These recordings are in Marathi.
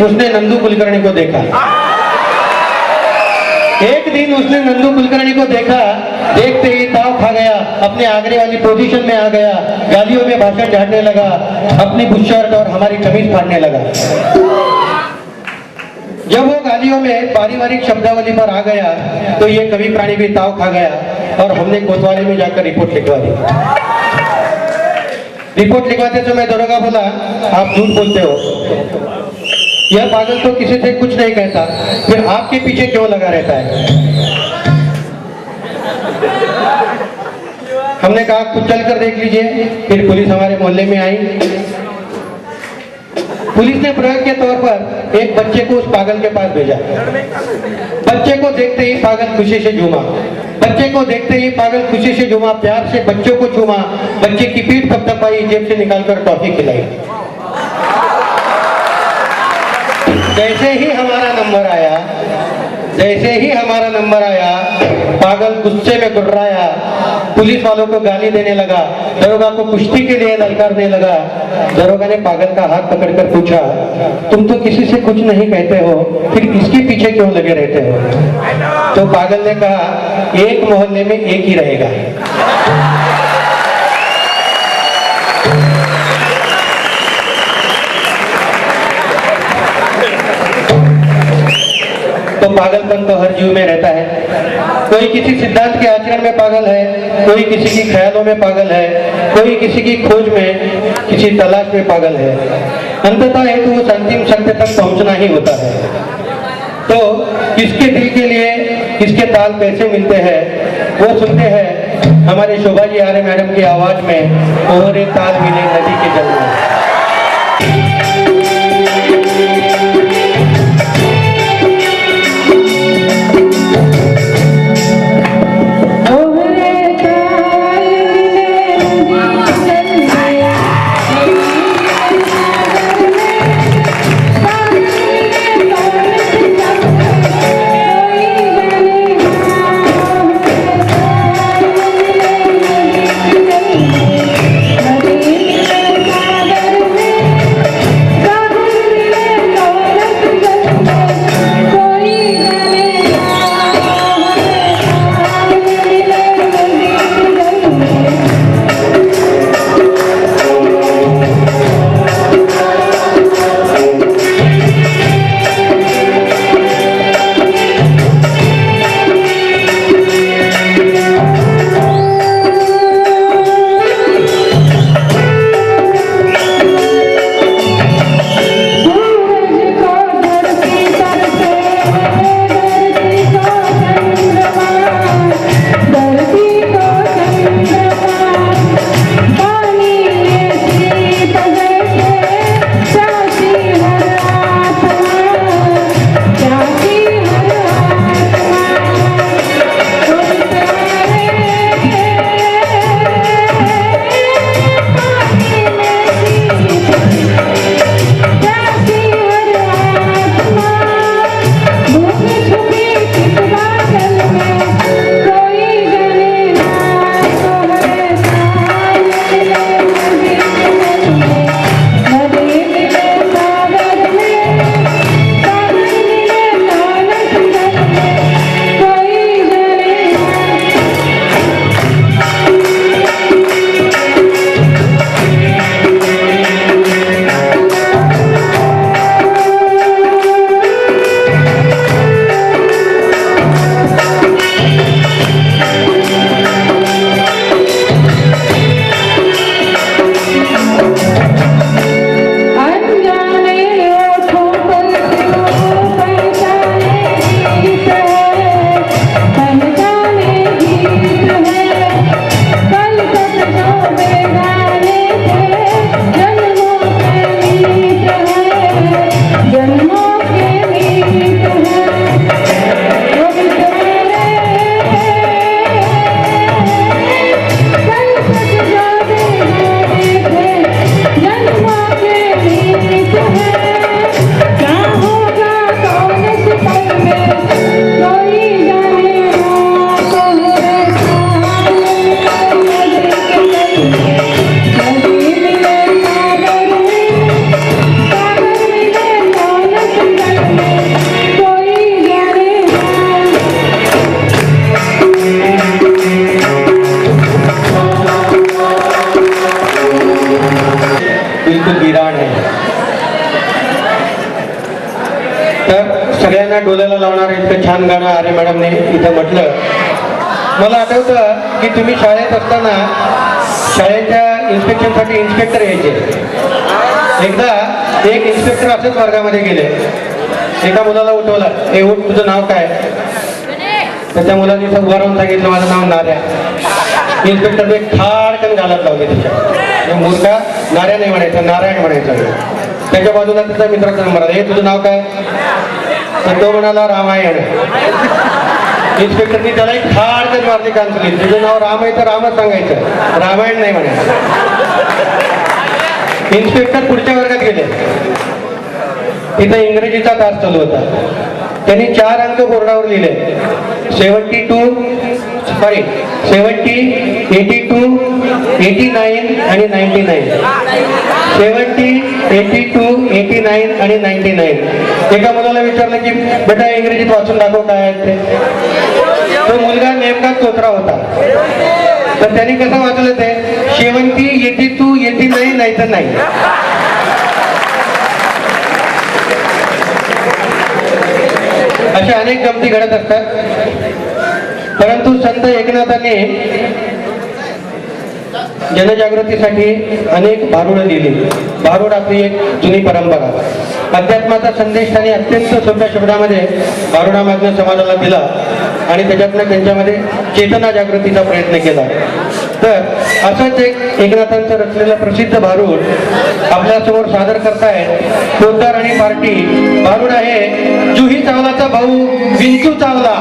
उसने नंदू कुलकर्णी को देखा। एक दिन उसने नंदू कुलकर्णी को देखा, देखते ही ताव खा गया, अपने आगरे वाली पोजीशन में आ गया, गालियों में भाषण झाड़ने लगा, अपनी बुशर्ट और हमारी कमीज फाड़ने लगा। जब वो गालियों में पारिवारिक शब्दावली पर आ गया तो ये कवि प्राणी भी ताव खा गया और हमने कोतवाली में जाकर रिपोर्ट लिखवा दी। रिपोर्ट लिखवाते समय दरोगा बोला, आप झूठ बोलते हो, यह पागल तो किसी से कुछ नहीं कहता, फिर आपके पीछे क्यों लगा रहता है? हमने कहा कुछ चल कर देख लीजिए। फिर पुलिस हमारे मोहल्ले में आई। पुलिस ने प्रयोग के तौर पर एक बच्चे को उस पागल के पास भेजा। बच्चे को देखते ही पागल खुशी से झूमा, बच्चे को देखते ही पागल खुशी से झूमा, प्यार से बच्चों को चूमा, बच्चे की पीठ थपथपाई, जेब से निकालकर टॉफी खिलाई। जैसे ही हमारा नंबर आया, पागल गुस्से में गुर्राया, पुलिस वालों को गाली देने लगा, दरोगा को कुश्ती के लिए ललकारने लगा। दरोगा ने पागल का हाथ पकड़कर पूछा, तुम तो किसी से कुछ नहीं कहते हो, फिर किसके पीछे क्यों लगे रहते हो? तो पागल ने कहा, एक मोहल्ले में एक ही रहेगा। तो पागलपन तो हर जीव में रहता है। कोई किसी सिद्धांत के आचरण में पागल है, कोई किसी की ख्यालों में पागल है, कोई किसी की खोज में, किसी तलाश में पागल है। अंततः हेतु उस अंतिम सत्य तक पहुंचना ही होता है। तो किसके दिल के लिए किसके ताल कैसे मिलते हैं, वो सुनते हैं हमारे शोभा जी आर्य मैडम की आवाज में, और एक ताल मिले नदी के जल में। Hare डोळ्याला लावणार इतकं छान गाणं आर्य मॅडमने इथं म्हटलं. मला आठवतं की तुम्ही शाळेत असताना शाळेच्या इन्स्पेक्शनसाठी इन्स्पेक्टर यायचे. एकदा एक इन्स्पेक्टर असंच वर्गामध्ये गेले. एका मुलाला उठवला, ए उठ, तुझं नाव काय? तर त्या मुलाने उभा राहून सांगितलं, माझं नाव नाऱ्या. इन्स्पेक्टरने खाडकन घालत लावले त्याच्या. मुलगा नाऱ्या नाही म्हणायचा, नारायण म्हणायचा. त्याच्या बाजूला त्याचा मित्राचा नंबर आला, हे तुझं नाव काय? तर तो म्हणाला रामायण. इन्स्पेक्टरनी त्याला एक खाडकन मारली कांचली, तुझं नाव राम आहे तर रामच सांगायचं, रामायण नाही म्हणायचं. इन्स्पेक्टर पुढच्या वर्गात गेले. तिथं इंग्रजीचा तास चालू होता. त्यांनी 4 अंक बोर्डावर लिहिले, 72, 82, 89 आणि 99. 70, 82, 89 आणि 99. एका मुलाला विचारलं की बेटा इंग्रजीत वाचून दाखव काय आहे ते. तो मुलगा नेमका तोत्रा होता. तर त्यांनी कसं वाचलं ते, 70, 82, 89 नाही तर नाही. अशा अनेक गमती घडत असतात. परंतु संत एकनाथाने जनजागृतीसाठी अनेक भारुडं दिली. भारुड आपली एक जुनी परंपरा. अध्यात्माचा संदेश त्यांनी अत्यंत सोप्या शब्दामध्ये भारुडामधनं समाजाला दिला आणि त्याच्यातनं त्यांच्यामध्ये चेतना जागृतीचा प्रयत्न केला. तर असंच एक एकनाथांचं रचलेलं प्रसिद्ध भारुड आपल्यासमोर सादर करतायत पोद्दार आणि पार्टी. भारुड आहे जुही चावलाचा भाऊ विंचू चावला.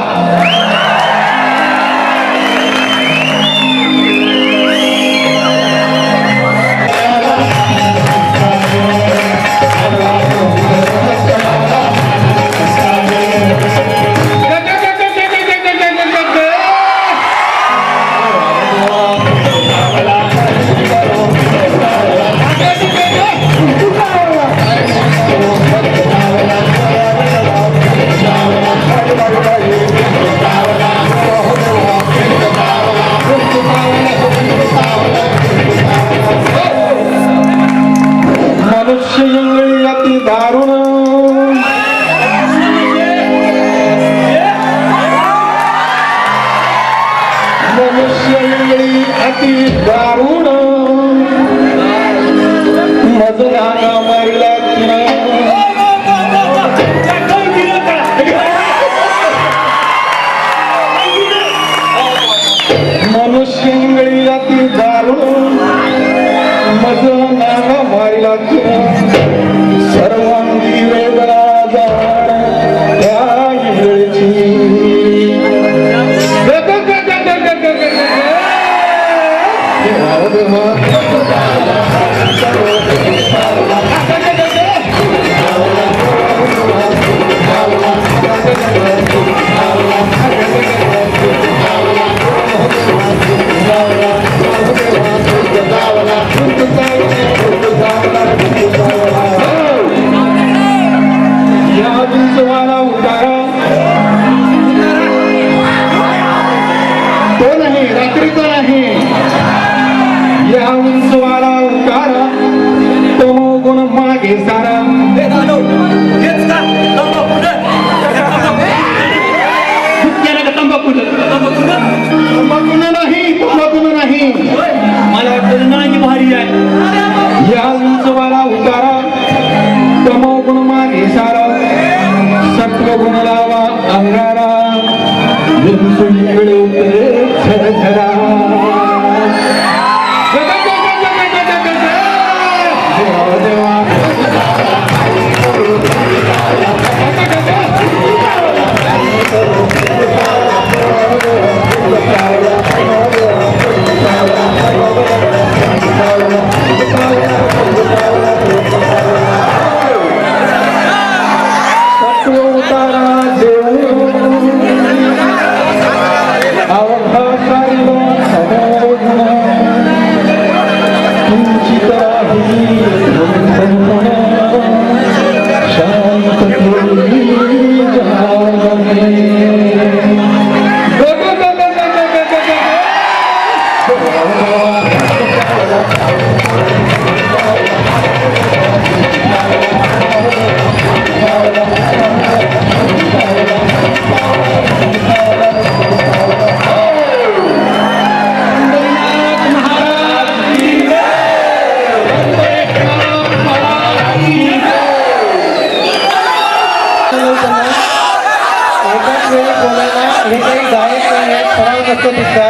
असतो तिसरा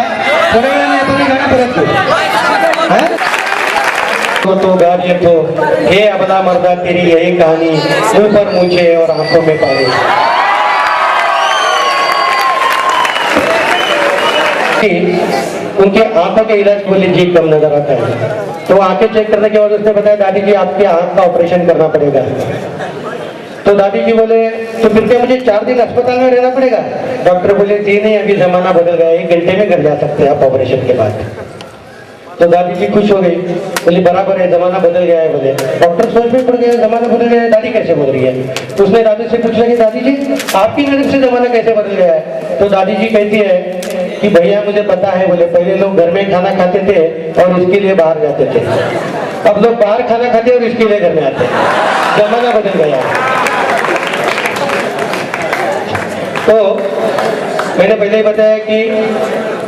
थोड्या वेळाने आपण गाणं परत करू. तो गार ये तो हे अबला मर्दा तेरी यही कहानी मुंह पर मूछे और आंखों में पानी. उनके आंखों के इलाज को लीजिए कम नजर आता है, तो आंखें चेक करने के बाद उसने बताया दादी जी आपके आंख का ऑपरेशन करना पड़ेगा. तो दादी जी बोले तो फिर क्या मुझे 4 दिन अस्पताल में रहना पड़ेगा? डॉक्टर बोले जी नहीं, अभी जमाना बदल गया, 1 घंटे में घर जा सकते हैं आप ऑपरेशन के बाद. तो दादी जी खुश हो गई, बोली बराबर है जमाना बदल गया है. बोले डॉक्टर सोच में पड़ गया जमाना बदल गया है, दादी कैसे बदल गई है? तो उसने दादी से पूछा कि दादी जी आपकी नजर से जमाना कैसे बदल गया है? तो दादी जी कहती है कि भैया मुझे पता है, बोले पहले लोग घर में खाना खाते थे और इसके लिए बाहर जाते थे, अब लोग बाहर खाना खाते और इसके लिए घर में आते हैं, जमाना बदल गया है. तो मैंने पहले ही बताया कि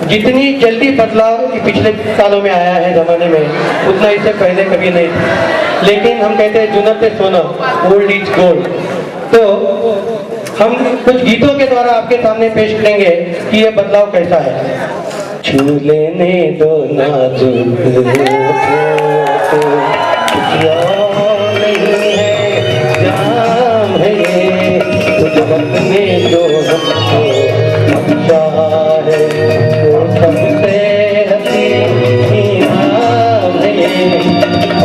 जितनी जल्दी बदलाव पिछले सालों में आया है जमाने में, उतना इससे पहले कभी नहीं था. लेकिन हम कहते हैं जुनते सोना, ओल्ड इज गोल्ड. तो हम कुछ गीतों के द्वारा आपके सामने पेश करेंगे कि ये बदलाव कैसा है. छू लेने दो नाजुक जाम है ये, कुछ वक्त में जो हमको अच्छा है वो सबसे हसीन नाम है ये.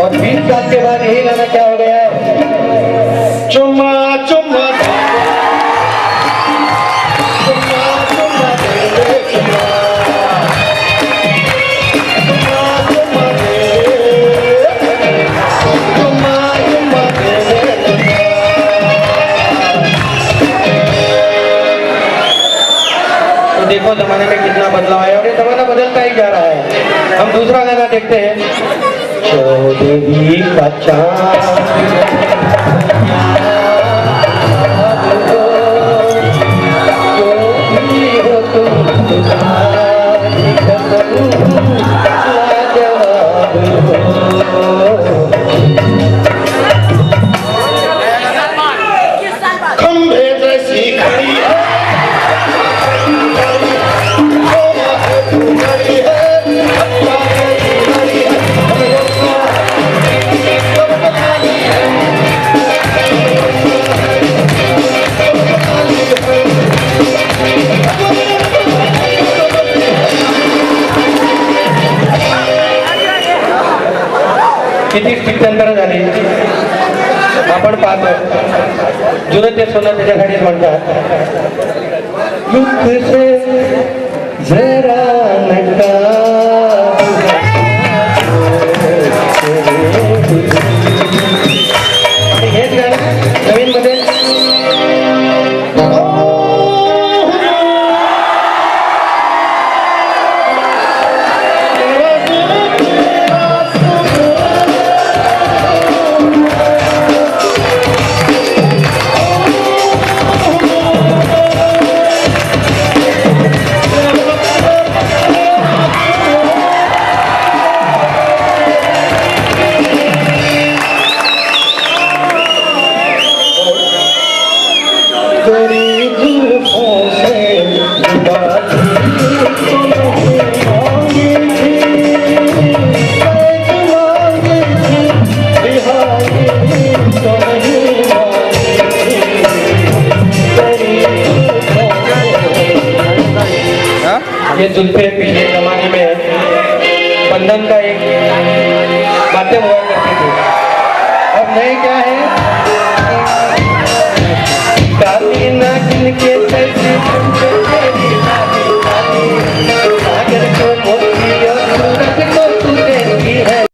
और 20 साल के बाद यही गाना क्या हो गया है? चुम्मा चुम्मा देखो जमाने में कितना बदलाव है और ये जमाना बदलता ही जा रहा है. हम दूसरा गाना देखते हैं. चौदहवीं का चांद जो भी हो तुम लाजवाब हो. खंभे जैसी खड़ी किती स्थित्यंतर झाली आपण पाहतो. जुनं ते सोनं त्याच्यासाठी म्हणतात. दुःख से जरा नका हेच गाणं नवीन मध्ये ये जुल्फे पिछले जमाने में बंधन का एक माध्यम हुआ करती थी. अब नए क्या है? काली नागिन के